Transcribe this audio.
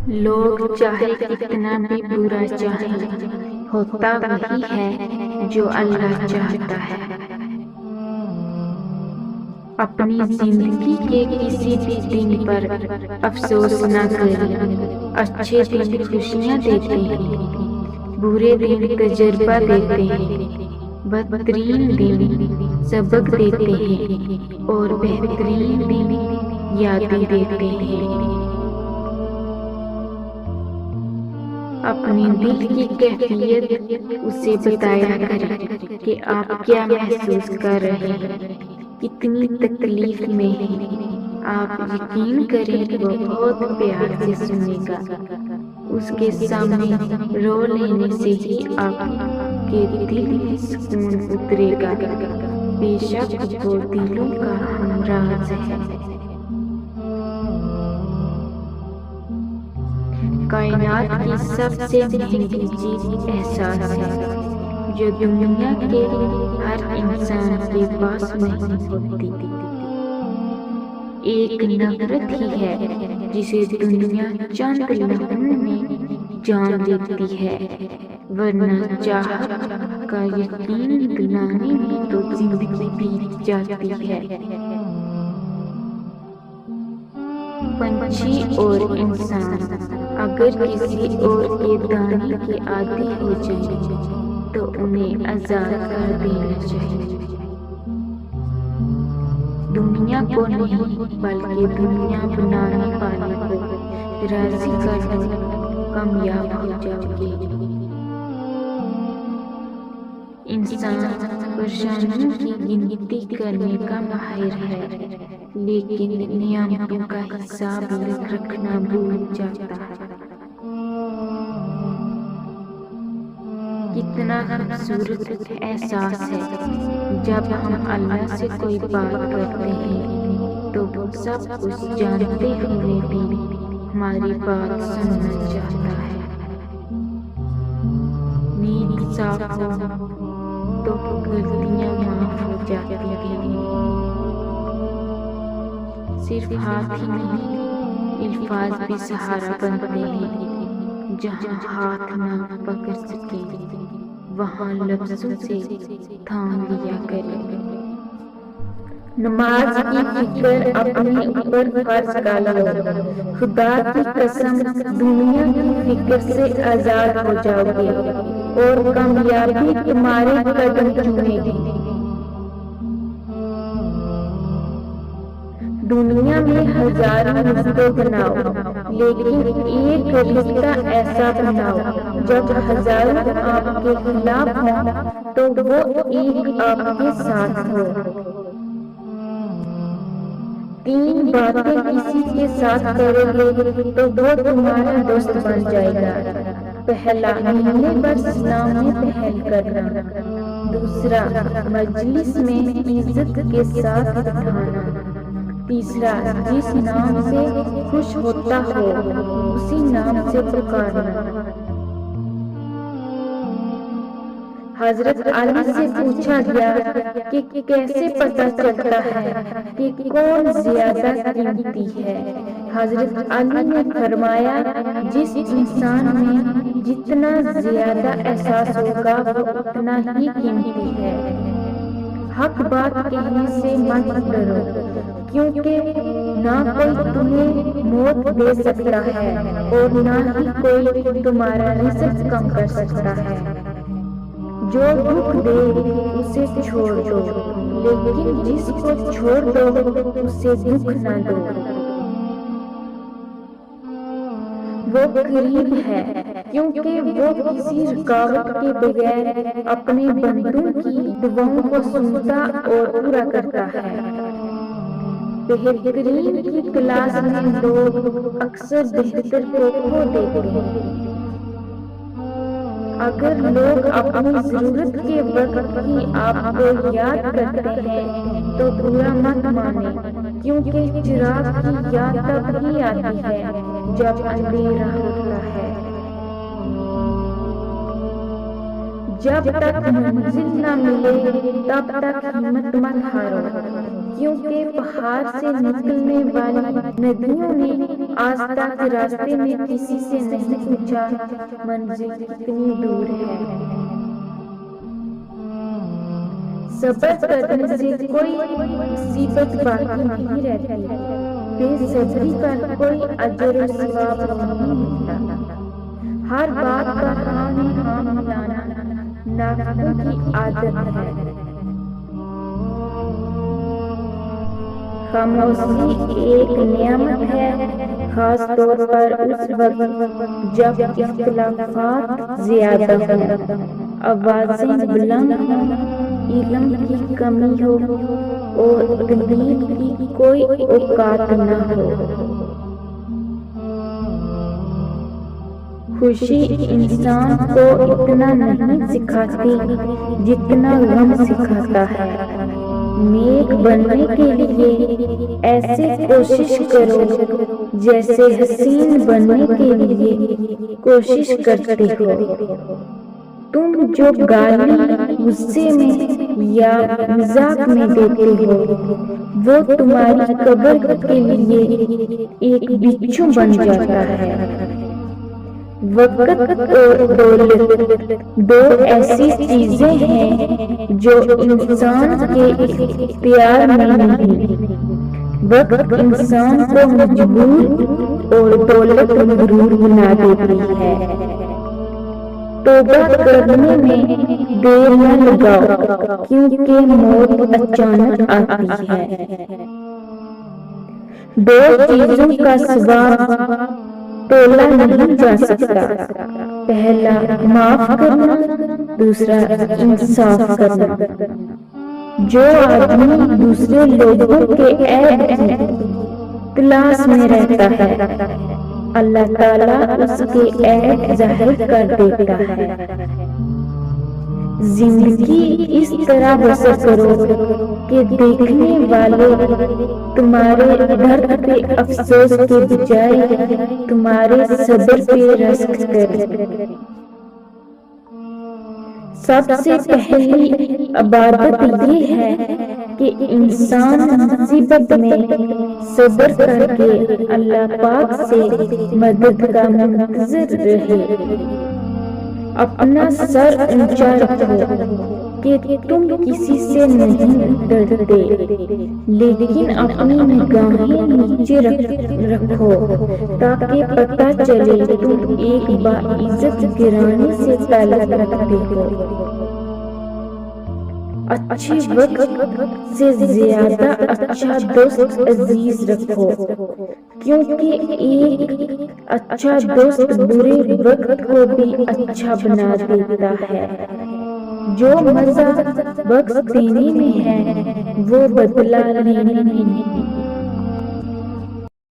لوگ چاہے کتنا بھی برا چاہیں، ہوتا وہی ہے جو اللہ چاہتا ہے۔ اپنی زندگی کے کسی بھی دن پر افسوس نہ کریں۔ اچھے دن خوشیاں دیتے ہیں، برے دن تجربہ دیتے ہیں، بدترین دن سبق دیتے ہیں اور بہترین دن یادیں دیتے ہیں۔ اپنی دل کی کیفیت اسے بتایا کریں کہ آپ کیا محسوس کر رہے ہیں، کتنی تکلیف میں ہیں۔ آپ یقین کریں وہ بہت پیار سے سنے گا۔ اس کے سامنے رو لینے سے ہی آپ کے دل میں سکون اترے گا۔ بے شک وہ دلوں کا ہمراز ہے۔ کائنات کی سب سے مہنگی چیز احساس ہے، جو دنیا کے ہر انسان کے پاس نہیں ہوتی۔ ایک نفرت ہی ہے جسے دنیا چند لمحوں میں جان لیتی ہے، ورنہ چاہت کا یقین دلانے میں تو زندگی بیت جاتی ہے۔ پنچھی اور انسان اگر کسی اور کے دانے کے عادی ہو جائیں تو انہیں آزاد کر دینا چاہیے۔ دنیا کو نہیں بلکہ دنیا بنانے والے کو راضی کر دو، کامیاب ہو جاؤ گے۔ انسان پریشانیوں کی گنتی کرنے کا ماہر ہے، لیکن نعمتوں کا حساب رکھنا بھول جاتا ہے۔ کتنا خوبصورت احساس ہے جب ہم اللہ سے کوئی بات کرتے ہیں تو وہ سب کچھ جانتے ہوئے بھی ہماری بات سننا چاہتا ہے۔ نیت صاف ہو تو غلطیاں معاف ہو جاتی ہیں۔ صرف ہاتھ ہی نہیں، الفاظ بھی سہارا بنتے ہیں۔ جہاں ہاتھ نہ پکڑ سکے وہاں لفظوں سے تھام لیا کرے۔ نماز کی فکر اپنے اوپر فرض کر لو، خدا کی قسم دنیا کی فکر سے آزاد ہو جاؤ گے اور کامیابی تمہارے قدم چومے گی۔ دنیا میں ہزاروں رشتے بناؤ، لیکن ایک رشتہ ایسا بناؤ جب ہزاروں آپ کے خلاف ہوں تو وہ ایک آپ کے ساتھ ہو۔ تین باتیں کسی کے ساتھ کرو گے تو وہ تمہارا دوست بن جائے گا۔ پہلا، ملنے پر سلام میں پہل کرنا۔ دوسرا، مجلس میں عزت کے ساتھ اٹھانا۔ تیسرا، جس نام سے خوش ہوتا ہو اسی نام سے پکارنا۔ حضرت علی سے پوچھا گیا کہ کیسے پتہ چلتا ہے کہ کون زیادہ قیمتی ہے؟ حضرت علی نے فرمایا، جس انسان میں جتنا زیادہ احساس ہوگا وہ اتنا ہی قیمتی ہے۔ حق بات کہنے سے مت ڈرو، کیونکہ نہ کوئی تمہیں موت دے سکتا ہے اور نہ ہی کوئی تمہارا رزق کم کر سکتا ہے۔ جو دکھ دے اسے چھوڑ دو، لیکن جس کو چھوڑ دو اسے دکھ نہ دو۔ وہ قریب ہے کیونکہ وہ کسی رکاوٹ کے بغیر اپنے بندوں کی دعاؤں کو سنتا اور پورا کرتا ہے۔ بہترین کی تلاش میں لوگ اکثر بہتر کو کھو دیتے ہیں۔ اگر لوگ اپنی ضرورت کے وقت ہی آپ کو یاد کرتے ہیں تو برا مت مانیں، کیونکہ چراغ کی یاد تب ہی آتی ہے جب اندھیرا ہوتا ہے۔ جب تک منزل نہ ملے تب تک ہمت مت ہارو۔ کیونکہ پہاڑ سے نکلنے والی ندیوں نے آج تک راستے میں کسی سے نہیں پوچھا منزل کتنی دور ہے۔ صبر کرنے سے کوئی مصیبت باقی نہیں رہتی، بے صبری پر کوئی اجر و ثواب نہیں ملتا۔ ہر بات پر ہاں میں ہاں ملانا نافقوں کی عادت ہے۔ خاموشی ایک نعمت ہے، خاص طور پر اس وقت جب اختلافات زیادہ ہوں، آوازیں بلند ہوں، علم کی کمی ہو اور تکلیف کی کوئی اوقات نہ ہو۔ خوشی انسان کو اتنا نہیں سکھاتی جتنا غم سکھاتا ہے۔ نیک بننے کے لیے ایسے کوشش کرو جیسے حسین بننے کے لیے کوشش کرتے ہو۔ تم جو گالی غصے میں یا مذاق میں دیتے ہو وہ تمہاری قبر کے لیے ایک بچھو بن جاتا ہے۔ وقت اور دولت دو ایسی چیزیں ہیں جو انسان کے اختیار میں نہیں۔ وقت انسان کو مجبور اور دولت مغرور بنا دیتی ہے۔ توبہ کرنے میں دیر نہ لگاؤ کیونکہ موت اچانک آتی ہے۔ دو چیزوں کا ثواب تولا نہیں جا سکتا، پہلا معاف کرنا، دوسرا انصاف کرنا۔ جو آدمی دوسرے لوگوں کے عیب کی تلاش میں رہتا ہے اللہ تعالیٰ اس کے عیب ظاہر کر دیتا ہے۔ زندگی اس طرح بسر کرو کہ دیکھنے والے تمہارے درد پہ افسوس کے بجائے تمہارے صبر پہ رشک کریں۔ سب سے پہلی عبادت یہ ہے کہ انسان مصیبت میں صبر کر کے اللہ پاک سے مدد کا منتظر رہے۔ اپنا سر اونچا رکھو کہ تم کسی سے نہیں ڈرتے، لیکن اپنی نگاہیں نیچے رکھو تاکہ پتہ چلے تم ایک باعزت گرانے سے تعلق رکھتے ہو۔ اچھے وقت سے زیادہ اچھا دوست عزیز رکھو، کیونکہ ایک اچھا دوست برے وقت کو بھی اچھا بنا دیتا ہے۔ جو مزہ وقت دینے میں ہے وہ بدلہ لینے میں نہیں۔